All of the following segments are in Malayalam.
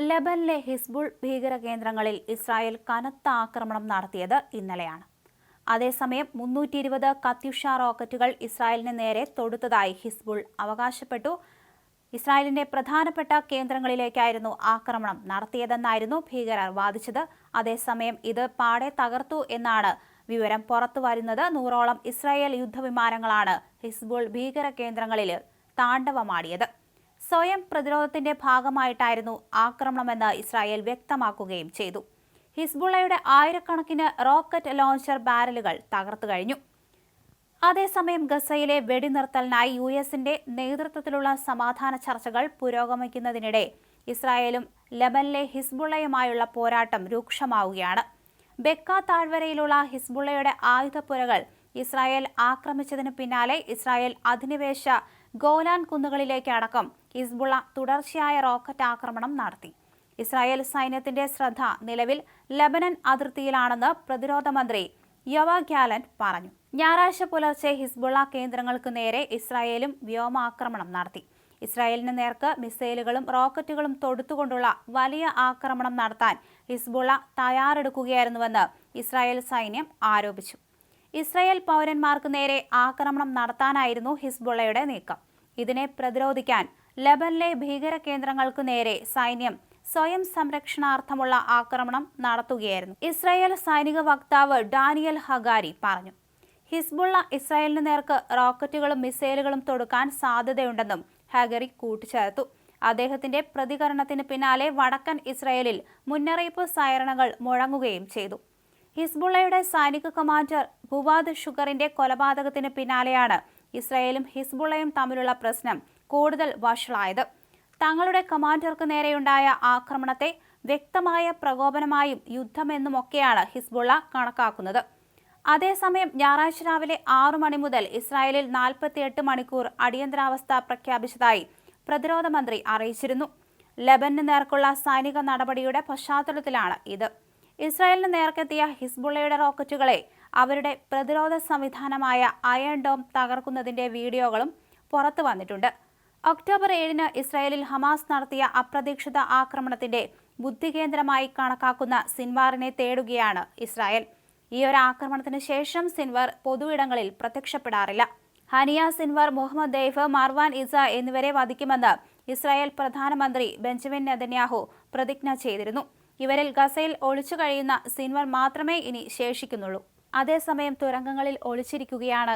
ലെബനിലെ ഹിസ്ബുൾ ഭീകര കേന്ദ്രങ്ങളിൽ ഇസ്രായേൽ കനത്ത ആക്രമണം നടത്തിയത് ഇന്നലെയാണ്. അതേസമയം 320 കത്യുഷ റോക്കറ്റുകൾ ഇസ്രായേലിന് നേരെ തൊടുത്തതായി ഹിസ്ബുൾ അവകാശപ്പെട്ടു. ഇസ്രായേലിന്റെ പ്രധാനപ്പെട്ട കേന്ദ്രങ്ങളിലേക്കായിരുന്നു ആക്രമണം നടത്തിയതെന്നായിരുന്നു ഭീകരർ വാദിച്ചത്. അതേസമയം ഇത് പാടെ തകർത്തു എന്നാണ് വിവരം പുറത്തുവരുന്നത്. 100ഓളം ഇസ്രായേൽ യുദ്ധവിമാനങ്ങളാണ് ഹിസ്ബുൾ ഭീകര കേന്ദ്രങ്ങളിൽ താണ്ഡവമാടിയത്. സ്വയം പ്രതിരോധത്തിന്റെ ഭാഗമായിട്ടായിരുന്നു ആക്രമണമെന്ന് ഇസ്രായേൽ വ്യക്തമാക്കുകയും ചെയ്തു. ഹിസ്ബുള്ളയുടെ ആയിരക്കണക്കിന് റോക്കറ്റ് ലോഞ്ചർ ബാരലുകൾ തകർത്തു കഴിഞ്ഞു. അതേസമയം ഗസയിലെ വെടിനിർത്തലിനായി യുഎസിന്റെ നേതൃത്വത്തിലുള്ള സമാധാന ചർച്ചകൾ പുരോഗമിക്കുന്നതിനിടെ ഇസ്രായേലും ലെബനിലെ ഹിസ്ബുള്ളയുമായുള്ള പോരാട്ടം രൂക്ഷമാവുകയാണ്. ബെക്ക താഴ്വരയിലുള്ള ഹിസ്ബുള്ളയുടെ ആയുധപ്പുരകൾ ഇസ്രായേൽ ആക്രമിച്ചതിന് പിന്നാലെ ഇസ്രായേൽ അധിനിവേശ ഗോലാൻ കുന്നുകളിലേക്ക് അടക്കം ഹിസ്ബുള്ള തുടർച്ചയായ റോക്കറ്റ് ആക്രമണം നടത്തി. ഇസ്രായേൽ സൈന്യത്തിന്റെ ശ്രദ്ധ നിലവിൽ ലെബനൻ അതിർത്തിയിലാണെന്ന് പ്രതിരോധ മന്ത്രി യോവാവ് ഗാലന്റ് പറഞ്ഞു. ഞായറാഴ്ച പുലർച്ചെ ഹിസ്ബുള്ള കേന്ദ്രങ്ങൾക്ക് നേരെ ഇസ്രായേലും വ്യോമാക്രമണം നടത്തി. ഇസ്രായേലിന് നേർക്ക് മിസൈലുകളും റോക്കറ്റുകളും തൊടുത്തുകൊണ്ടുള്ള വലിയ ആക്രമണം നടത്താൻ ഹിസ്ബുള്ള തയ്യാറെടുക്കുകയായിരുന്നുവെന്ന് ഇസ്രായേൽ സൈന്യം ആരോപിച്ചു. ഇസ്രായേൽ പൗരന്മാർക്ക് നേരെ ആക്രമണം നടത്താനായിരുന്നു ഹിസ്ബുള്ളയുടെ നീക്കം. ഇതിനെ പ്രതിരോധിക്കാൻ ലെബനിലെ ഭീകര കേന്ദ്രങ്ങൾക്ക് നേരെ സൈന്യം സ്വയം സംരക്ഷണാർത്ഥമുള്ള ആക്രമണം നടത്തുകയായിരുന്നു. ഇസ്രായേൽ സൈനിക വക്താവ് ഡാനിയൽ ഹഗാരി പറഞ്ഞു. ഹിസ്ബുള്ള ഇസ്രായേലിന് നേർക്ക് റോക്കറ്റുകളും മിസൈലുകളും തൊടുക്കാൻ സാധ്യതയുണ്ടെന്നും ഹഗാരി കൂട്ടിച്ചേർത്തു. അദ്ദേഹത്തിന്റെ പ്രതികരണത്തിന് പിന്നാലെ വടക്കൻ ഇസ്രായേലിൽ മുന്നറിയിപ്പ് സൈറണുകൾ മുഴങ്ങുകയും ചെയ്തു. ഹിസ്ബുള്ളയുടെ സൈനിക കമാൻഡർ ഫുവാദ് ഷുഗറിന്റെ കൊലപാതകത്തിന് പിന്നാലെയാണ് ഇസ്രായേലും ഹിസ്ബുള്ളയും തമ്മിലുള്ള പ്രശ്നം കൂടുതൽ വഷളായത്. തങ്ങളുടെ കമാൻഡർക്ക് നേരെയുണ്ടായ ആക്രമണത്തെ വ്യക്തമായ പ്രകോപനമായും യുദ്ധമെന്നുമൊക്കെയാണ് ഹിസ്ബുള്ള കണക്കാക്കുന്നത്. അതേസമയം ഞായറാഴ്ച രാവിലെ 6 മണി മുതൽ ഇസ്രായേലിൽ 48 മണിക്കൂർ അടിയന്തരാവസ്ഥ പ്രഖ്യാപിച്ചതായി പ്രതിരോധ മന്ത്രി അറിയിച്ചിരുന്നു. ലെബനന് നേർക്കുള്ള സൈനിക നടപടിയുടെ പശ്ചാത്തലത്തിലാണ് ഇത്. ഇസ്രായേലിന് നേർക്കെത്തിയ ഹിസ്ബുള്ളയുടെ റോക്കറ്റുകളെ അവരുടെ പ്രതിരോധ സംവിധാനമായ അയൺ ഡോം തകർക്കുന്നതിന്റെ വീഡിയോകളും പുറത്തു വന്നിട്ടുണ്ട്. ഒക്ടോബർ 7-ന് ഇസ്രായേലിൽ ഹമാസ് നടത്തിയ അപ്രതീക്ഷിത ആക്രമണത്തിന്റെ ബുദ്ധികേന്ദ്രമായി കണക്കാക്കുന്ന സിൻവാറിനെ തേടുകയാണ് ഇസ്രായേൽ. ഈ ഒരു ആക്രമണത്തിന് ശേഷം സിൻവർ പൊതുയിടങ്ങളിൽ പ്രത്യക്ഷപ്പെടാറില്ല. Haniyeh Sinwar, Mohammed Deif, Marwan Issa എന്നിവരെ വധിക്കുമെന്ന് ഇസ്രായേൽ പ്രധാനമന്ത്രി ബെഞ്ചമിൻ നെതന്യാഹു പ്രതിജ്ഞ ചെയ്തിരുന്നു. ഇവരിൽ ഗസയിൽ ഒളിച്ചു കഴിയുന്ന സിൻവർ മാത്രമേ ഇനി ശേഷിക്കുന്നുള്ളൂ. അതേസമയം തുരങ്കങ്ങളിൽ ഒളിച്ചിരിക്കുകയാണ്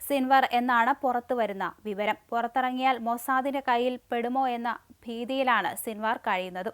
സിൻവർ എന്നാണ് പുറത്തുവരുന്ന വിവരം. പുറത്തിറങ്ങിയാൽ മൊസാദിന്റെ കയ്യിൽ പെടുമോ എന്ന ഭീതിയിലാണ് സിൻവർ കഴിയുന്നത്.